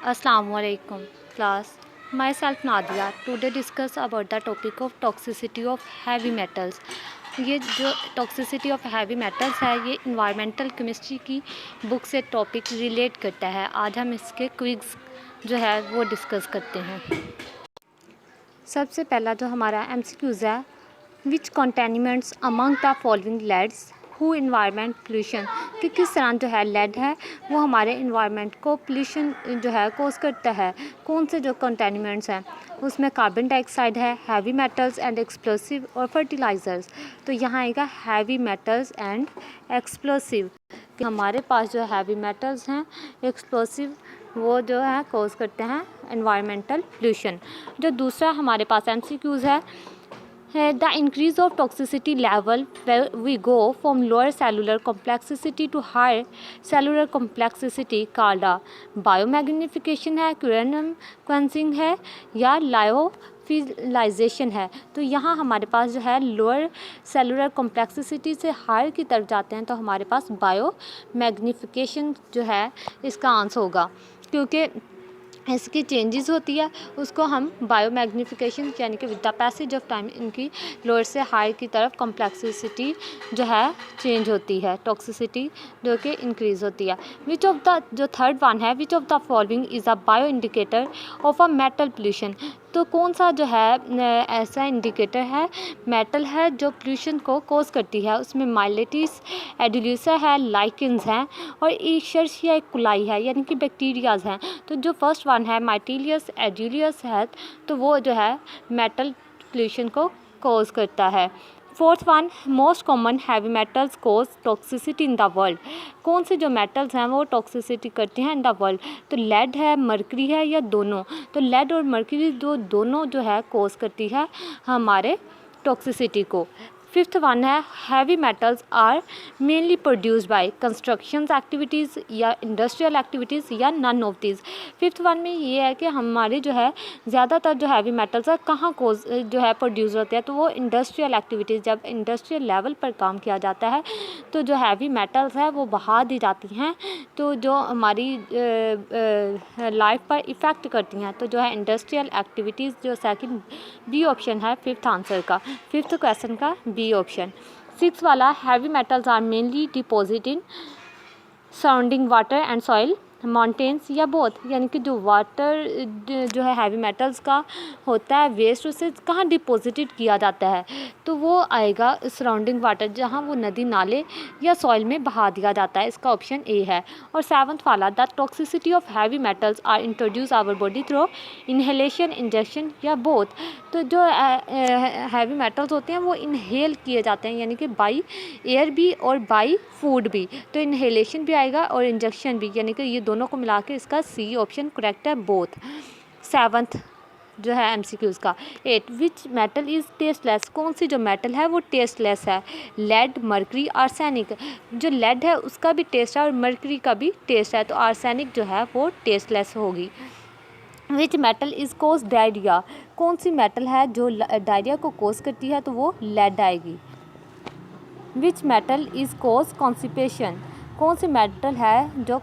Assalamualaikum class. Myself Nadia. Today discuss about the topic of toxicity of heavy metals. ये जो toxicity of heavy metals है ये environmental chemistry की book से topic relate करता है। आज हम इसके क्विज़ जो है वो डिस्कस करते हैं। सबसे पहला जो हमारा एमसीक्यूज़ है, which contaminants among the following leads to environment pollution, कि किस तरह जो है लेड है वो हमारे इन्वायरमेंट को पोल्यूशन जो है कोज करता है। कौन से जो कंटेनिमेंट्स हैं उसमें कार्बन डाइऑक्साइड है, हैवी मेटल्स एंड एक्सप्लोसिव और फर्टिलाइज़र्स। तो यहाँ आएगा हैवी मेटल्स एंड एक्सप्लोसिव। हमारे पास जो हैवी मेटल्स हैं, एक्सप्लोसिव वो जो है कोज करते हैं एनवायरमेंटल पोल्यूशन। जो दूसरा हमारे पास एमसीक्यूज़ है, the increase of toxicity level where we go from lower cellular complexity to higher cellular complexity called a biomagnification है, क्यूरेनम क्वेंसिंग है या लायोफिलाइजेशन है। तो यहाँ हमारे पास जो है लोअर सेलुलर कॉम्प्लेक्सिटी से हायर की तरफ जाते हैं तो हमारे पास बायो मैग्निफिकेशन जो है इसका आंसर होगा, क्योंकि इसकी चेंजेस होती है उसको हम बायो मैग्निफिकेशन यानी कि with the passage of time इनकी लोअर से हाई की तरफ कॉम्प्लेक्सिटी जो है चेंज होती है, टॉक्सिसिटी जो कि इंक्रीज़ होती है। विच ऑफ द जो थर्ड वन है, which of the following is a bio indicator of a metal pollution. तो कौन सा जो है ऐसा इंडिकेटर है मेटल है जो पोल्यूशन को कोज करती है। उसमें माइलेटिस एडुल्यूसा है, लाइकेंस हैं और ईशर्शिया कुलाई है यानी कि बैक्टीरियाज हैं। तो जो फर्स्ट वन है माइटिलियस एडुलियस है तो वो जो है मेटल पोल्यूशन को कोज करता है। Fourth one, most common heavy metals cause toxicity in the world. कौन से जो मेटल्स हैं वो टॉक्सिसिटी करती हैं इन द वर्ल्ड। तो लेड है, मरकरी है या दोनों। तो लेड और मरकरी दोनों जो है कोज करती है हमारे टॉक्सिसिटी को। फिफ्थ वन है, heavy metals are mainly produced by constructions activities या इंडस्ट्रियल एक्टिविटीज़ या none of these. Fifth one में ये है कि हमारे जो है ज़्यादातर जो हैवी मेटल्स है कहाँ को जो है प्रोड्यूस होते हैं, तो वो इंडस्ट्रियल एक्टिविटीज़, जब इंडस्ट्रियल लेवल पर काम किया जाता है तो जो हैवी मेटल्स है वो बहा दी जाती हैं, तो जो हमारी लाइफ पर इफ़ेक्ट करती हैं। तो जो है इंडस्ट्रियल एक्टिविटीज़ जो सेकंड बी ऑप्शन है फिफ्थ आंसर का, फिफ्थ क्वेश्चन का बी ऑप्शन। सिक्स वाला, heavy metals are mainly deposit in surrounding water and soil mountains या बोथ, यानी कि जो वाटर जो है हैवी मेटल्स का होता है वेस्ट उसे कहाँ डिपॉजिटेड किया जाता है, तो वो आएगा सराउंडिंग वाटर जहाँ वो नदी नाले या सॉइल में बहा दिया जाता है। इसका ऑप्शन ए है। और सेवंथ वाला, the toxicity of heavy metals are introduce our body through inhalation, injection या बोथ। तो जो हैवी मेटल्स होते हैं वो इनहेल किए जाते हैं यानी कि बाई एयर भी और बाई फूड भी। तो इनहेलेशन भी आएगा और इंजेक्शन भी, यानी कि ये दोनों को मिला के इसका सी ऑप्शन करेक्ट है, बोथ। सेवंथ जो है एमसीक्यूज़ का। Eight, which metal is tasteless. कौन सी जो मेटल है वो टेस्टलेस है। Lead, mercury, arsenic. जो लेड है उसका भी टेस्ट है और मरकरी का भी टेस्ट है, तो आर्सेनिक जो है वो टेस्टलेस होगी। Which metal is cause diarrhoea. कौन सी मेटल है जो डायरिया को कोज करती है, तो वो लेड आएगी। Which metal is cause constipation. कौन सी मेटल है जो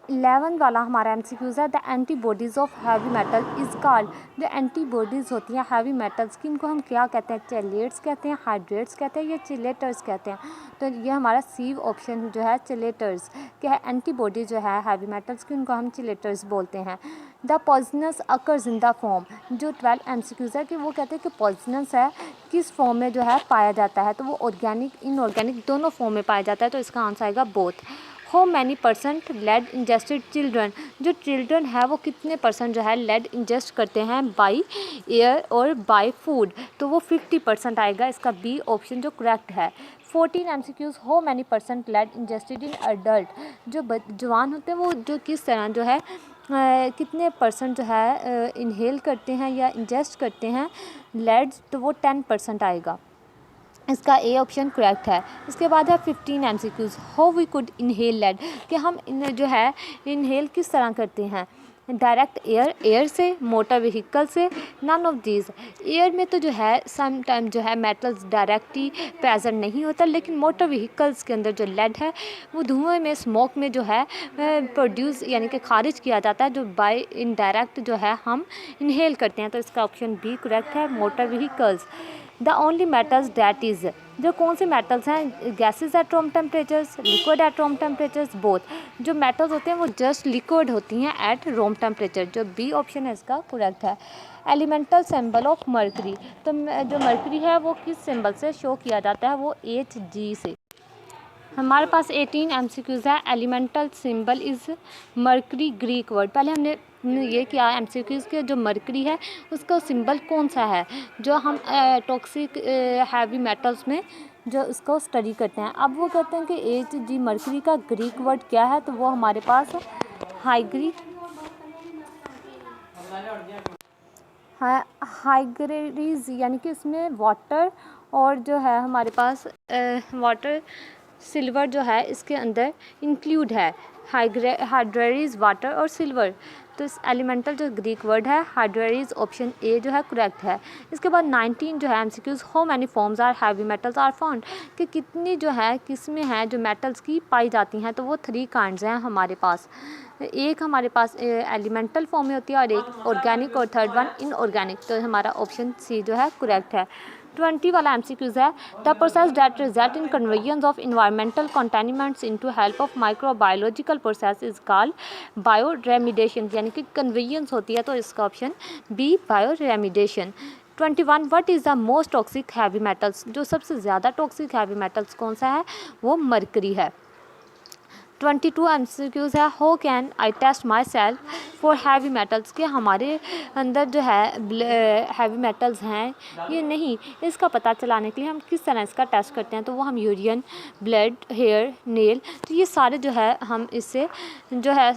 11 वाला हमारा एमसीक्यूज़ है, the antibodies of heavy metal is called. जो एंटीबॉडीज़ होती हैं हैवी मेटल्स की, इनको हम क्या कहते हैं, चेलेट्स कहते हैं, हाइड्रेट्स कहते हैं या चिलेटर्स कहते हैं। तो ये हमारा सी ऑप्शन जो है चिलेटर्स क्या है। एंटीबॉडी जो है हैवी मेटल्स की उनको हम चिलेटर्स बोलते हैं। The poisonous occurs in the form. जो 12 एमसीक्यूज़ है कि वो कहते हैं कि पॉइजनस है किस फॉर्म में जो है पाया जाता है, तो वो ऑर्गेनिक इनऑर्गेनिक दोनों फॉर्म में पाया जाता है, तो इसका आंसर आएगा both. How many percent lead ingested children. जो चिल्ड्रन है वो कितने परसेंट जो है लेड इंजेस्ट करते हैं बाई एयर और बाई फूड, तो वो 50% आएगा, इसका बी ऑप्शन जो करेक्ट है। 14 MCQs, how many percent lead ingested in adult. जो जवान होते हैं वो जो किस तरह जो है कितने परसेंट जो है इनहेल करते हैं या इंजेस्ट करते हैं लेड, तो वो 10% आएगा, इसका ए ऑप्शन करेक्ट है। इसके बाद है 15 MCQs, how we could inhale lead, कि हम जो है इनहेल किस तरह करते हैं। डायरेक्ट एयर से, मोटर व्हीकल से, नन ऑफ दीज। एयर में तो जो है सम टाइम जो है मेटल्स डायरेक्टली प्रेजेंट नहीं होता, लेकिन मोटर व्हीकल्स के अंदर जो लेड है वो धुएं में, स्मोक में जो है प्रोड्यूस यानी कि खारिज किया जाता है, जो बाय इनडायरेक्ट जो है हम इनहेल करते हैं। तो इसका ऑप्शन बी करेक्ट है, motor vehicles. The only metals that is, जो कौन से मेटल्स हैं, gases at room temperatures, liquid at room temperatures, both. जो मेटल्स होते हैं वो जस्ट लिक्विड होती हैं एट रूम टेम्परेचर। जो बी ऑप्शन है इसका करेक्ट है। एलिमेंटल सिंबल ऑफ मर्करी, तो जो मर्करी है वो किस सिंबल से शो किया जाता है, वो Hg से। हमारे पास 18 MCQs है। Elemental symbol is mercury, Greek word. पहले हमने ये किया MCQs के, जो मर्करी है उसका सिंबल कौन सा है, जो हम टॉक्सिक हैवी मेटल्स में जो इसको स्टडी करते हैं। अब वो कहते हैं कि Hg मर्करी का ग्रीक वर्ड क्या है, तो वो हमारे पास हाइग्रेरीज, यानी कि इसमें वाटर और जो है हमारे पास वाटर, सिल्वर जो है इसके अंदर इंक्लूड है। हाइड्रेरीज, वाटर और सिल्वर। तो इस एलिमेंटल जो ग्रीक वर्ड है हाइड्रेरीज, ऑप्शन ए जो है करेक्ट है। इसके बाद 19 जो है MCQs, how many forms are heavy metals are found, कि कितनी जो है किस्में हैं जो मेटल्स की पाई जाती हैं, तो वो 3 काइंड्स हैं हमारे पास। एक हमारे पास एलिमेंटल फॉर्म में होती है और एक ऑर्गेनिक और थर्ड वन इनऑर्गेनिक। तो हमारा ऑप्शन सी जो है करेक्ट है। 20 वाला MCQs है, the process that result in conversion of environmental contaminants into help of microbiological process is called bioremediation, यानी कि कन्वर्जेंस होती है, तो इसका option B bioremediation. 21 what is the most toxic heavy metals, जो सबसे ज़्यादा टॉक्सिक हैवी मेटल्स कौन सा है, वो मरकरी है। 22 MCQs है, how can I test myself for heavy metals, के हमारे अंदर जो है हैवी मेटल्स हैं ये नहीं, इसका पता चलाने के लिए हम किस तरह इसका टेस्ट करते हैं, तो वो हम यूरिन, ब्लड, हेयर, नेल, तो ये सारे जो है हम इससे जो है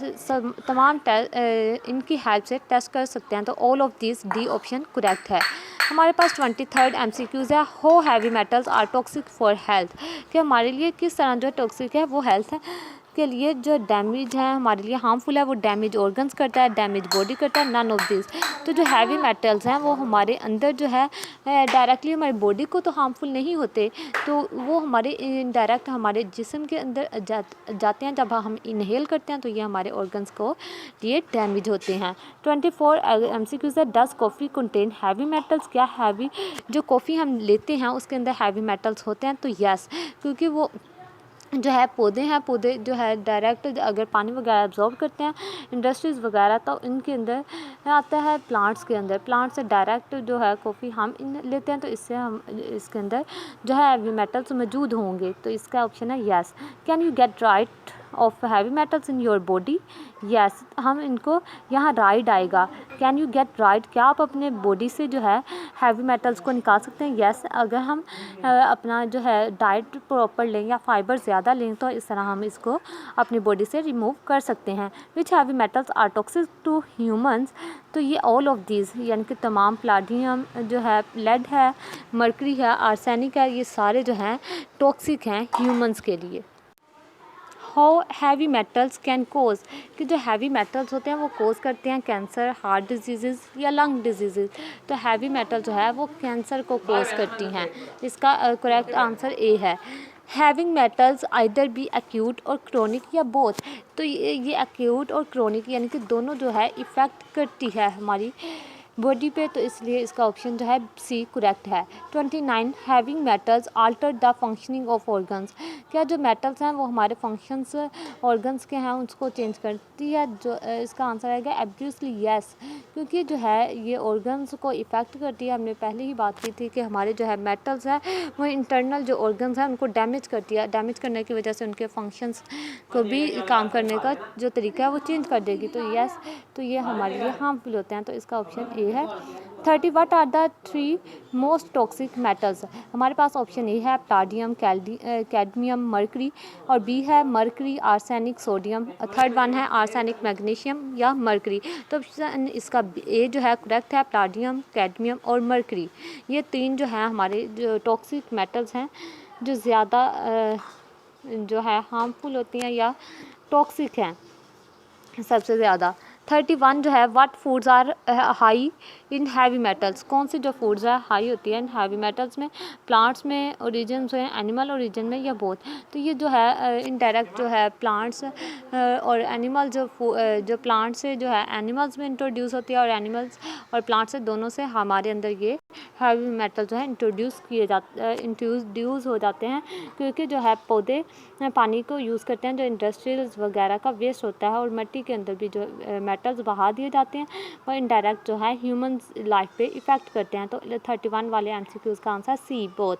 तमाम इनकी हेल्प से टेस्ट कर सकते हैं। तो all of this, D option correct है। हमारे पास 23rd MCQs है, how heavy metals are toxic for health, कि हमारे लिए किस तरह जो टॉक्सिक है वो हेल्थ के लिए जो डैमेज है हमारे लिए हार्मफुल है, वो डैमेज ऑर्गन्स करता है, डैमेज बॉडी करता है, नन ऑफ दिस। तो जो हैवी मेटल्स हैं वो हमारे अंदर जो है डायरेक्टली हमारी बॉडी को तो हार्मफुल नहीं होते, तो वो हमारे इनडायरेक्ट हमारे जिस्म के अंदर जाते हैं, जब हम इनहेल करते हैं तो ये हमारे ऑर्गन्स को लिए डैमेज होते हैं। 24 MCQs है, does coffee contain heavy metals, क्या हैवी जो कॉफ़ी हम लेते हैं उसके अंदर हैवी मेटल्स होते हैं, तो यस, क्योंकि वो जो है पौधे हैं, पौधे जो है डायरेक्ट अगर पानी वगैरह एब्जॉर्ब करते हैं, इंडस्ट्रीज़ वगैरह, तो इनके अंदर आता है प्लांट्स के अंदर, प्लांट से डायरेक्ट जो है कॉफ़ी हम इन लेते हैं, तो इससे हम इसके अंदर जो है हैवी मेटल्स मौजूद होंगे, तो इसका ऑप्शन है yes. Can you get right of heavy metals in your body, yes, हम इनको यहाँ राइड आएगा, कैन यू गेट राइट, क्या आप अपने बॉडी से जो है हैवी मेटल्स को निकाल सकते हैं, यस, अगर हम अपना जो है डाइट प्रॉपर लें या फाइबर ज़्यादा लें तो इस तरह हम इसको अपनी बॉडी से रिमूव कर सकते हैं। Which heavy metals are toxic to humans, तो ये ऑल ऑफ दीज, यानी कि तमाम प्लाटिनियम जो है, लेड है, मर्करी है, आर्सेनिक है, ये सारे जो हैं टॉक्सिक हैं ह्यूमंस के लिए। How heavy metals can cause, कि जो हैवी मेटल्स होते हैं वो कोज करते हैं कैंसर, हार्ट डिजीज़ या लंग डिजीज़, तो हैवी मेटल जो है वो कैंसर को कोज करती हैं, इसका करेक्ट आंसर ए है। Having metals either be acute और क्रोनिक या बोथ, तो ये एक्यूट और क्रोनिक यानी कि दोनों जो है इफ़ेक्ट करती है हमारी बॉडी पे, तो इसलिए इसका ऑप्शन जो है सी करेक्ट है। 29 having metals alter the functioning of organs, क्या जो मेटल्स हैं वो हमारे फंक्शंस ऑर्गन्स के हैं उसको चेंज करती है, जो इसका आंसर आएगा एब्वियसली यस, क्योंकि जो है ये ऑर्गन्स को इफ़ेक्ट करती है। हमने पहले ही बात की थी कि हमारे जो है मेटल्स हैं वो इंटरनल जो ऑर्गन्स हैं उनको डैमेज करती है, डैमेज करने की वजह से उनके फंक्शंस को भी काम करने का जो तरीका है वो चेंज कर देगी, तो यस, तो ये हमारे लिए हार्मफुल होते हैं, तो इसका ऑप्शन ए है। 30 what are the 3 most toxic metals, हमारे पास ऑप्शन ए है प्लाटिनम, कैडमियम, मर्करी, और बी है mercury, arsenic, sodium, third one है आर्सेनिक, मैग्नीशियम या मर्करी, तो ऑप्शन इसका ए जो है करेक्ट है, प्लाटिनम, कैडमियम और मर्करी, ये 3 जो है हमारे जो टॉक्सिक मेटल्स हैं जो ज़्यादा जो है हार्मफुल होती हैं या टॉक्सिक हैं सबसे ज़्यादा। 31 जो है, what foods are high in heavy metals, कौन सी जो फूड्स है हाई होती है इन हैवी मेटल्स में, प्लांट्स में ओरिजिन से, एनिमल ओरिजिन में, या बोथ। तो ये जो है इनडायरेक्ट जो है प्लांट्स और एनिमल जो प्लांट से जो है एनिमल्स में इंट्रोड्यूस होती है, और एनिमल्स और प्लांट्स से दोनों से हमारे अंदर ये हैवी मेटल जो है इंट्रोड्यूस हो जाते हैं, क्योंकि जो है पौधे पानी को यूज़ करते हैं, जो इंडस्ट्रियल्स वगैरह का वेस्ट होता है, और मिट्टी के अंदर भी जो मेटल्स बहा दिए जाते हैं, वो इनडायरेक्ट जो है ह्यूमंस लाइफ पे इफ़ेक्ट करते हैं। तो 31 वाले MCQs का answer C, both.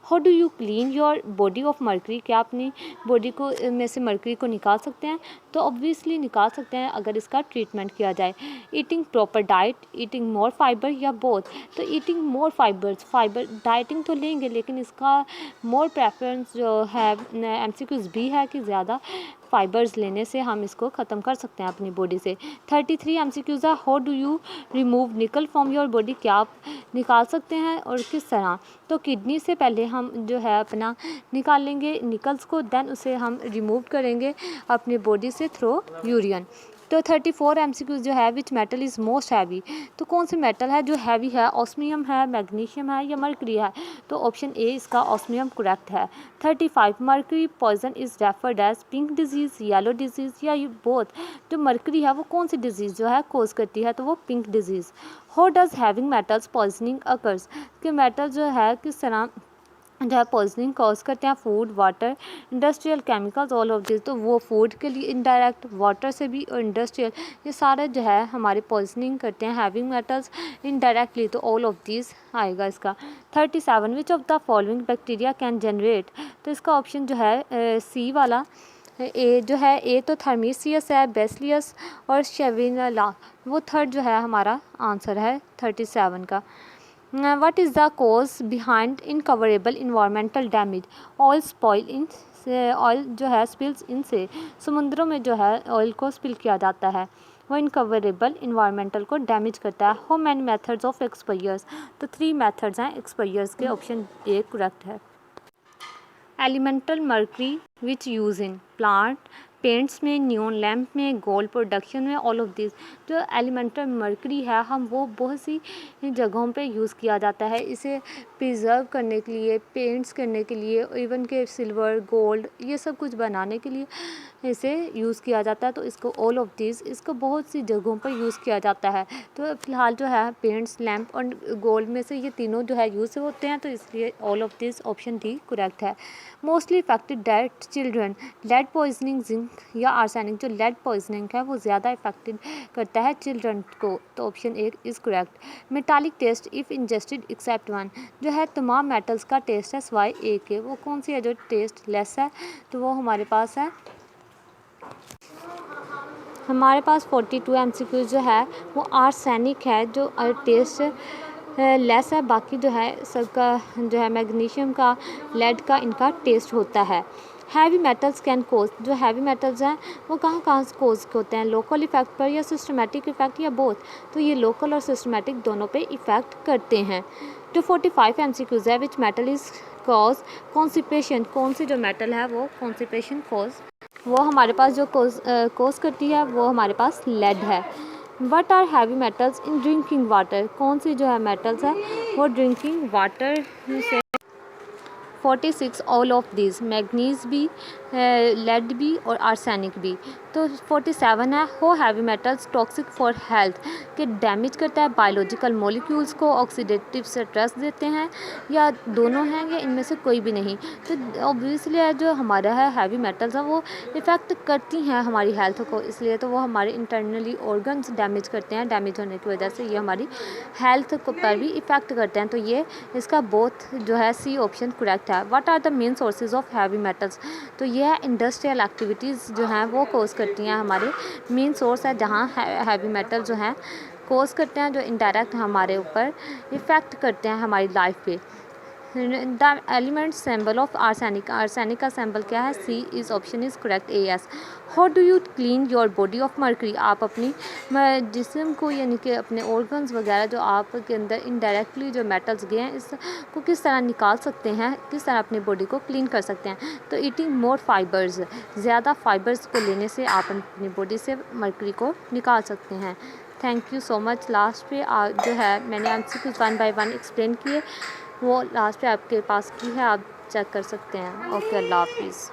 How do you clean your body of mercury, क्या अपनी बॉडी को में से मर्करी को निकाल सकते हैं? तो ऑब्वियसली निकाल सकते हैं अगर इसका ट्रीटमेंट किया जाए। ईटिंग प्रॉपर डाइट, ईटिंग मोर फाइबर, या बोथ। तो ईटिंग मोर फाइबर डाइटिंग तो लेंगे, लेकिन इसका मोर प्रेफरेंस जो है MCQs भी है कि ज़्यादा फाइबर्स लेने से हम इसको ख़त्म कर सकते हैं अपनी बॉडी से। 33 MCQs है, हाउ डू यू रिमूव निकल फ्रॉम योर बॉडी, क्या आप निकाल सकते हैं और किस तरह? तो किडनी से पहले हम जो है अपना निकाल लेंगे निकल्स को, देन उसे हम रिमूव करेंगे अपनी बॉडी से थ्रू यूरिन। तो 34 MCQs जो है, विच मेटल इज़ मोस्ट हैवी, तो कौन सी मेटल है जो हैवी है? ऑस्मियम है, मैग्नीशियम है, या मर्करी है? तो ऑप्शन ए इसका ऑस्मियम करेक्ट है। 35 mercury poison is referred as pink disease, yellow disease, या बोथ। जो मर्करी है वो कौन सी डिजीज़ जो है कोज करती है? तो वो pink disease. How does having metals poisoning occurs, कि मेटल जो है किस तरह जो है पॉइजनिंग कॉज करते हैं? Food, water, industrial chemicals, all of this. तो वो फूड के लिए इनडायरेक्ट, वाटर से भी, और इंडस्ट्रियल, ये सारे जो है हमारे पॉइजनिंग करते हैं हैविंग मेटल्स इनडायरेक्टली, तो ऑल ऑफ दिस आएगा इसका। 37 which of the following bacteria can generate, तो इसका ऑप्शन जो है सी वाला ए जो है, ए तो थर्मीसियस है, बेसिलियस और शेविनला, वो थर्ड जो है हमारा आंसर है 37 का। What is the cause behind incurable environmental damage? Oil spoil इन से, ऑयल जो है स्पिल्स इन से, समुद्रों में जो है ऑयल को स्पिल किया जाता है, वो इनकवरेबल इन्वायरमेंटल को डैमेज करता है। How many methods of expires, तो 3 मेथड्स हैं एक्सपायर्स के, ऑप्शन ए करेक्ट है। Elemental mercury which use in plant, paints में, नियॉन लैम्प में, गोल्ड प्रोडक्शन में, ऑल ऑफ दिस। जो एलिमेंटल मर्करी है हम वो बहुत सी जगहों पे यूज़ किया जाता है, इसे प्रिजर्व करने के लिए, पेंट्स करने के लिए, इवन के सिल्वर, गोल्ड, ये सब कुछ बनाने के लिए इसे यूज़ किया जाता है। तो इसको ऑल ऑफ दिस, इसको बहुत सी जगहों पर यूज़ किया जाता है। तो फिलहाल जो है पेंट्स, लैम्प और गोल्ड में से ये तीनों जो है यूज़ होते हैं, तो इसलिए all of this option D correct है। Mostly affected that children, lead poisoning, zinc या आर्सेनिक, जो लेड पॉइजनिंग है वो ज़्यादा इफेक्टेड करता है चिल्ड्रन को, तो option A is correct. Metallic taste if ingested except one, जो है तमाम मेटल्स का टेस्ट है सिवाय ए के, वो कौन सी है जो टेस्ट लेस है? तो वो हमारे पास 42 MCQs जो है वो आर्सेनिक है, जो टेस्ट लेस है, बाकी जो है सबका जो है मैग्नीशियम का, लेड का, इनका टेस्ट होता है। हैवी मेटल्स कैन कोज, जो हैवी मेटल्स हैं वो कहाँ से कोज होते हैं? लोकल इफेक्ट पर, या सिस्टमेटिक इफेक्ट, या बोथ? तो ये लोकल और सिस्टमेटिक दोनों पे इफेक्ट करते हैं। तो 45 MCQs है, विच मेटल इज़ कॉज कॉन्स्टिपेशन, कौन सी जो मेटल है वो कॉन्स्टिपेशन कॉज, वो हमारे पास जो कोज करती है वो हमारे पास लेड है। What are heavy metals in drinking water, कौन सी जो है मेटल्स है वो ड्रिंकिंग वाटर से? 46 ऑल ऑफ दिस, मैग्नीज भी, लेड भी और आर्सेनिक भी। तो 47 है, how heavy metals toxic for health, के डैमेज करता है बायोलॉजिकल मॉलिक्यूल्स को, ऑक्सीडेटिव स्ट्रेस देते हैं, या दोनों हैं, या इनमें से कोई भी नहीं? तो ऑब्वियसली है जो हमारा है हैवी मेटल्स है वो इफ़ेक्ट करती हैं हमारी हेल्थ को, इसलिए तो वो हमारे इंटरनली ऑर्गन्स डैमेज करते हैं, डैमेज होने की वजह से ये हमारी हेल्थ को पर भी इफ़ेक्ट करते हैं। तो ये इसका बोथ जो है सी ऑप्शन करेक्ट है। What are the main sources of heavy metals, तो ये है इंडस्ट्रियल एक्टिविटीज़ जो हैं वो कोज करती हैं, हमारे मेन सोर्स है जहाँ हैवी मेटल जो हैं कोज करते हैं, जो इनडायरेक्ट हमारे ऊपर इफ़ेक्ट करते हैं हमारी लाइफ पे। The element symbol of arsenic, arsenic का सिंबल क्या है? C is option is correct, AS। How do you clean your body of mercury, आप अपनी जिस्म को यानी कि अपने ऑर्गन्स वगैरह जो आपके अंदर इनडायरेक्टली जो मेटल्स गए हैं इसको किस तरह निकाल सकते हैं, किस तरह अपनी बॉडी को क्लीन कर सकते हैं? तो ईटिंग मोर फाइबर्स, ज़्यादा फाइबर्स को लेने से आप अपनी बॉडी से मर्करी को निकाल सकते हैं। Thank you so much. Last पे जो है मैंने आंसर कुछ 1 बाय 1 एक्सप्लेन किए, वो लास्ट पे आपके पास की है, आप चेक कर सकते हैं। ओके, अल्लाह हाफिज़।